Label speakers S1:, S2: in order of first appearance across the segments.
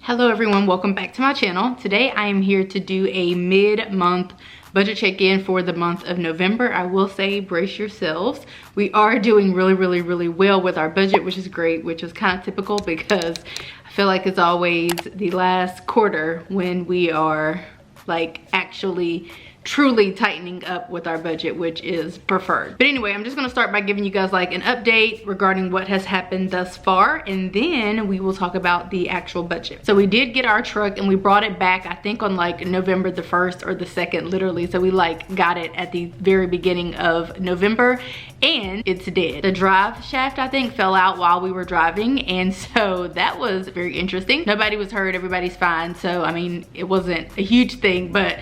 S1: Hello everyone, welcome back to my channel. Today I am here to do a mid-month budget check-in for the month of November. I will say brace yourselves. We are doing really well with our budget, which is great, which is kind of typical because I feel like it's always the last quarter when we are like actually truly tightening up with our budget, which is preferred. But anyway, I'm just gonna start by giving you guys like an update regarding what has happened thus far, and then we will talk about the actual budget. So we did get our truck and we brought it back, I think on like November the 1st or the 2nd, literally. So we like got it at the very beginning of November and it's dead. The drive shaft, I think, fell out while we were driving, and so that was very interesting. Nobody was hurt, everybody's fine. So I mean, it wasn't a huge thing, but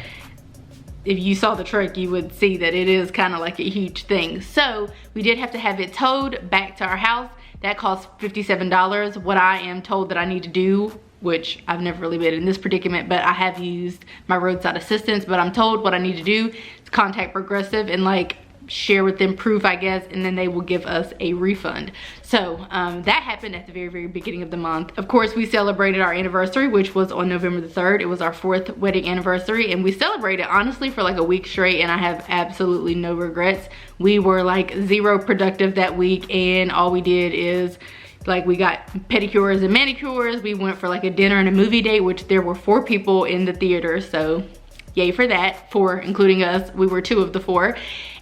S1: if you saw the truck, you would see that it is kind of like a huge thing. So we did have to have it towed back to our house. That cost $57. What I am told that I need to do, which I've never really been in this predicament, but I have used my roadside assistance, but I'm told what I need to do is contact Progressive and like share with them proof, I guess, and then they will give us a refund. So that happened at the very beginning of the month. Of course, we celebrated our anniversary, which was on November the 3rd. It was our 4th wedding anniversary, and we celebrated honestly for like a week straight, and I have absolutely no regrets. We were like zero productive that week, and all we did is like we got pedicures and manicures. We went for like a dinner and a movie date, which there were 4 people in the theater, so yay for that. 4 including us. We were 2 of the 4.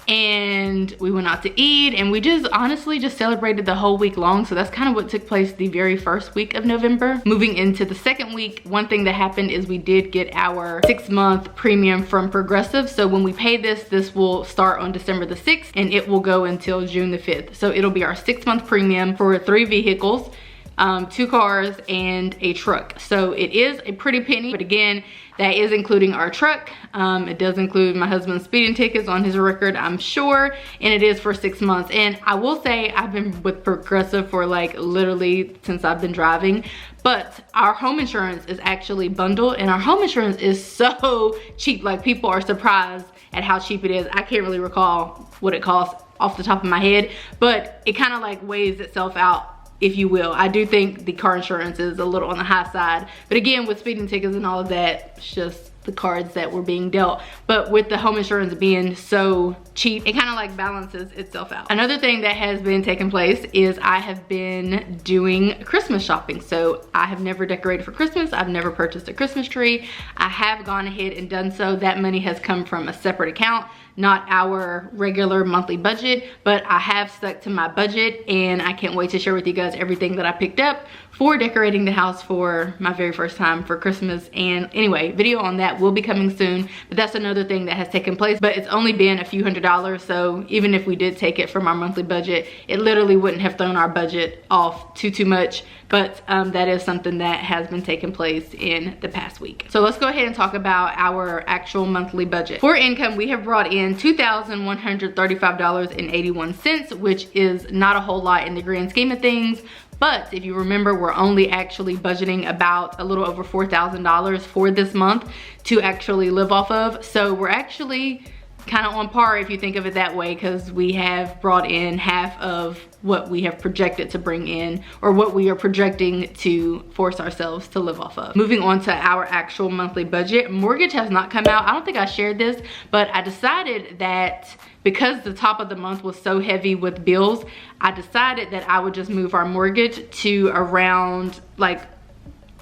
S1: And we went out to eat, and we just honestly just celebrated the whole week long. So that's kind of what took place the very first week of November. Moving into the second week, one thing that happened is we did get our 6-month premium from Progressive. So when we pay this will start on December the 6th and it will go until June the 5th. So it'll be our 6-month premium for 3 vehicles, 2 cars and a truck. So it is a pretty penny, but again, that is including our truck. It does include my husband's speeding tickets on his record, I'm sure, and it is for 6 months. And I will say I've been with Progressive for like literally since I've been driving, but our home insurance is actually bundled, and our home insurance is so cheap. Like, people are surprised at how cheap it is. I can't really recall what it costs off the top of my head, but it kind of like weighs itself out, if you will. I do think the car insurance is a little on the high side, but again, with speeding tickets and all of that, it's just the cards that were being dealt. But with the home insurance being so cheap, it kind of like balances itself out. Another thing that has been taking place is I have been doing Christmas shopping. So I have never decorated for Christmas. I've never purchased a Christmas tree. I have gone ahead and done so. That money has come from a separate account, not our regular monthly budget, but I have stuck to my budget, and I can't wait to share with you guys everything that I picked up for decorating the house for my very first time for Christmas. And anyway, video on that will be coming soon, but that's another thing that has taken place. But it's only been a few $100s, so even if we did take it from our monthly budget, it literally wouldn't have thrown our budget off too much. But that is something that has been taking place in the past week. So let's go ahead and talk about our actual monthly budget. For income, we have brought in $2,135.81, which is not a whole lot in the grand scheme of things. But if you remember, we're only actually budgeting about a little over $4,000 for this month to actually live off of. So we're actually kind of on par if you think of it that way, because we have brought in half of what we have projected to bring in, or what we are projecting to force ourselves to live off of. Moving on to our actual monthly budget, mortgage has not come out. I don't think I shared this, but I decided that because the top of the month was so heavy with bills, I decided that I would just move our mortgage to around like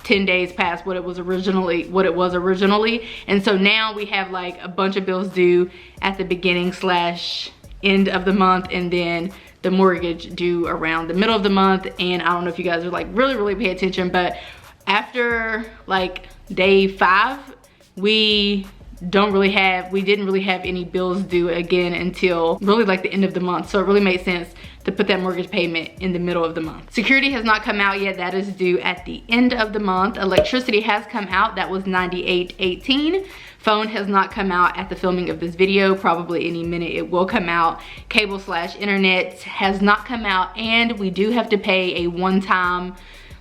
S1: 10 days past what it was originally. And so now we have like a bunch of bills due at the beginning / end of the month, and then the mortgage due around the middle of the month. And I don't know if you guys are like really pay attention, but after like day 5, we didn't really have any bills due again until really like the end of the month. So it really made sense to put that mortgage payment in the middle of the month. Security has not come out yet. That is due at the end of the month. Electricity has come out. That was $98.18. Phone has not come out at the filming of this video. Probably any minute it will come out. Cable / internet has not come out, and we do have to pay a one-time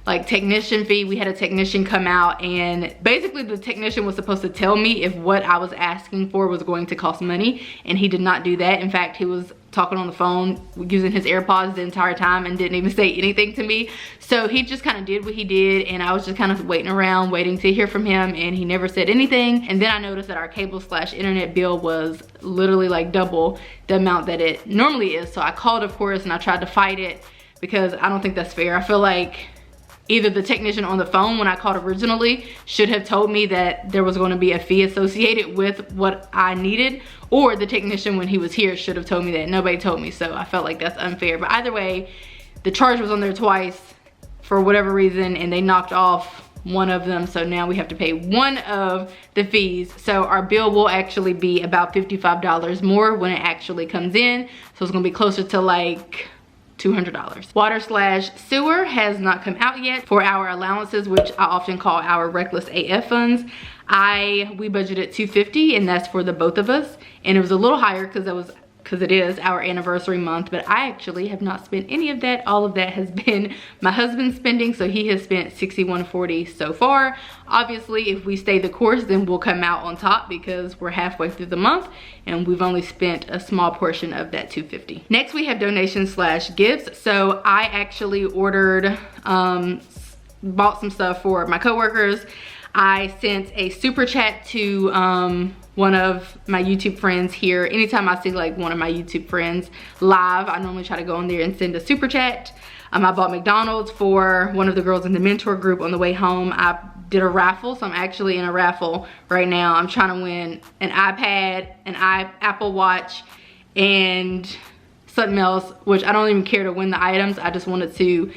S1: like technician fee. We had a technician come out, and basically the technician was supposed to tell me if what I was asking for was going to cost money, and he did not do that. In fact, he was talking on the phone using his AirPods the entire time and didn't even say anything to me. So he just kind of did what he did, and I was just kind of waiting around, waiting to hear from him, and he never said anything. And then I noticed that our cable / internet bill was literally like double the amount that it normally is. So I called, of course, and I tried to fight it because I don't think that's fair. I feel like either the technician on the phone when I called originally should have told me that there was going to be a fee associated with what I needed, or the technician when he was here should have told me that. Nobody told me, so I felt like that's unfair. But either way, the charge was on there twice for whatever reason, and they knocked off one of them, so now we have to pay one of the fees. So our bill will actually be about $55 more when it actually comes in, so it's gonna be closer to like $200. Water / sewer has not come out yet. For our allowances, which I often call our reckless AF funds, we budgeted $250, and that's for the both of us. And it was a little higher because it is our anniversary month, but I actually have not spent any of that. All of that has been my husband's spending, so he has spent $61.40 so far. Obviously, if we stay the course, then we'll come out on top because we're halfway through the month and we've only spent a small portion of that $250. Next, we have donations / gifts. So I actually ordered, bought some stuff for my coworkers. I sent a super chat to one of my YouTube friends here. Anytime I see like one of my YouTube friends live, I normally try to go on there and send a super chat. I bought McDonald's for one of the girls in the mentor group on the way home. I did a raffle, so I'm actually in a raffle right now. I'm trying to win an iPad, an Apple Watch, and something else, which I don't even care to win the items. I just wanted to,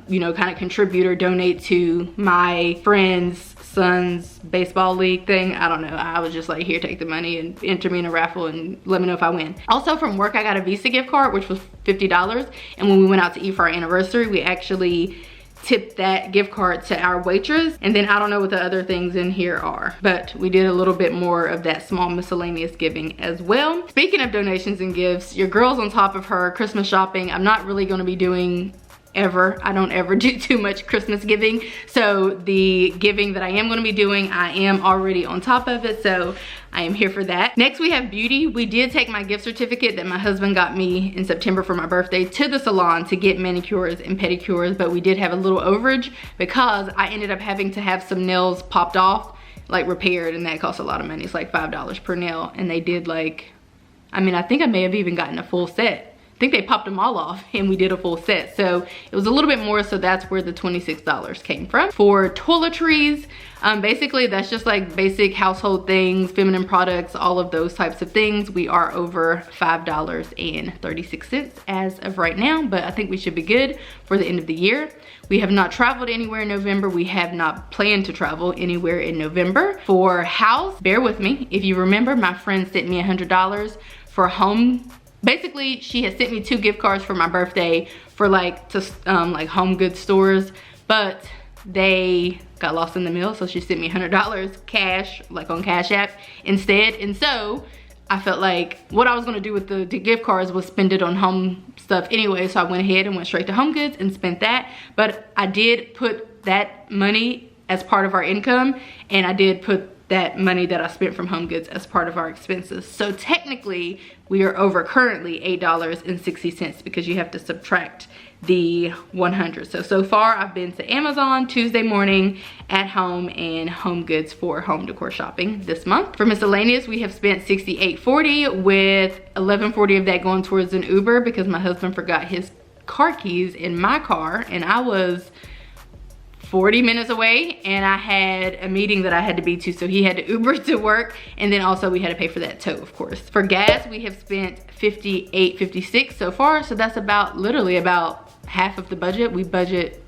S1: you know, kind of contribute or donate to my friend's son's baseball league thing. I don't know. I was just like, here, take the money and enter me in a raffle and let me know if I win. Also from work, I got a Visa gift card, which was $50. And when we went out to eat for our anniversary, we actually tipped that gift card to our waitress. And then I don't know what the other things in here are, but we did a little bit more of that small miscellaneous giving as well. Speaking of donations and gifts, your girl's on top of her Christmas shopping. I'm not really going to be doing I don't ever do too much Christmas giving. So the giving that I am going to be doing, I am already on top of it. So I am here for that. Next, we have beauty. We did take my gift certificate that my husband got me in September for my birthday to the salon to get manicures and pedicures, but we did have a little overage because I ended up having to have some nails popped off, like repaired, and that costs a lot of money. It's like $5 per nail, and they did like, I mean, I think I may have even gotten a full set. I think they popped them all off and we did a full set. So it was a little bit more, so that's where the $26 came from. For toiletries, basically that's just like basic household things, feminine products, all of those types of things. We are over $5.36 as of right now, but I think we should be good for the end of the year. We have not traveled anywhere in November. We have not planned to travel anywhere in November. For house, bear with me. If you remember, my friend sent me $100 for home. Basically, she had sent me 2 gift cards for my birthday for like home goods stores, but they got lost in the mail, so she sent me $100 cash, like on Cash App instead. And so I felt like what I was gonna do with the gift cards was spend it on home stuff anyway, so I went ahead and went straight to home goods and spent that. But I did put that money as part of our income, and I did put that money that I spent from home goods as part of our expenses. So technically we are over currently $8.60 because you have to subtract the 100. So far I've been to Amazon, Tuesday morning, At Home, and Home Goods for home decor shopping this month. For miscellaneous, we have spent $68.40 with $11.40 of that going towards an Uber because my husband forgot his car keys in my car and I was 40 minutes away and I had a meeting that I had to be to, so he had to Uber to work, and then also we had to pay for that tow, of course. For gas, we have spent $58.56 so far, so that's about literally about half of the budget. We budgeted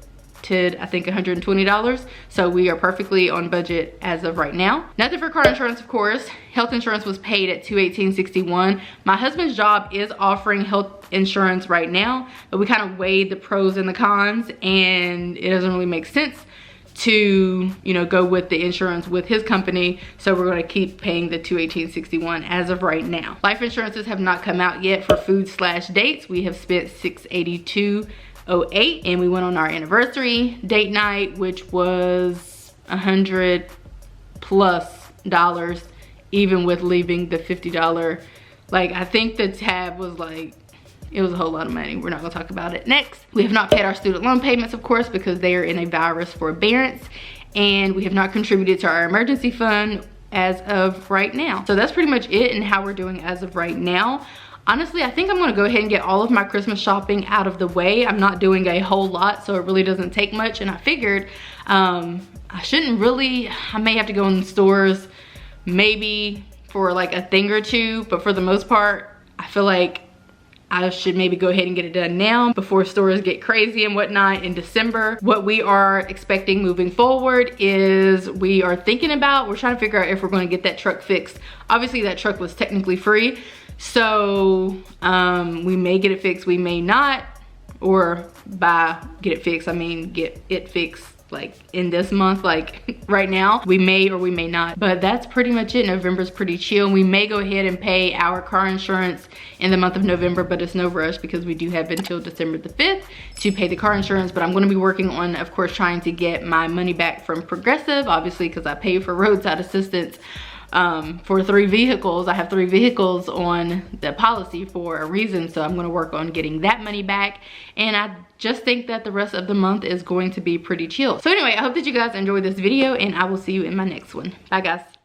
S1: I think $120, so we are perfectly on budget as of right now. Nothing for car insurance, of course. Health insurance was paid at $218.61. My husband's job is offering health insurance right now, but we kind of weighed the pros and the cons, and it doesn't really make sense to, you know, go with the insurance with his company, so we're going to keep paying the $218.61 as of right now. Life insurances have not come out yet. For food / dates, we have spent $682 2008, and we went on our anniversary date night, which was $100+ even with leaving the $50. Like, I think the tab was like, it was a whole lot of money. We're not gonna talk about it. Next, we have not paid our student loan payments, of course, because they are in a virus forbearance, and we have not contributed to our emergency fund as of right now. So that's pretty much it and how we're doing as of right now. Honestly, I think I'm gonna go ahead and get all of my Christmas shopping out of the way. I'm not doing a whole lot, so it really doesn't take much, and I figured I shouldn't really, I may have to go in the stores maybe for like a thing or two, but for the most part, I feel like I should maybe go ahead and get it done now before stores get crazy and whatnot in December. What we are expecting moving forward is we're trying to figure out if we're going to get that truck fixed. Obviously that truck was technically free, so we may get it fixed, we may not. Or by get it fixed, I mean get it fixed like in this month, like right now. We may or we may not, but that's pretty much it. November's pretty chill. We may go ahead and pay our car insurance in the month of November, but it's no rush because we do have until December the 5th to pay the car insurance. But I'm going to be working on, of course, trying to get my money back from Progressive, obviously, because I pay for roadside assistance for 3 vehicles. I have 3 vehicles on the policy for a reason, so I'm going to work on getting that money back, and I just think that the rest of the month is going to be pretty chill. So anyway, I hope that you guys enjoyed this video, and I will see you in my next one. Bye guys.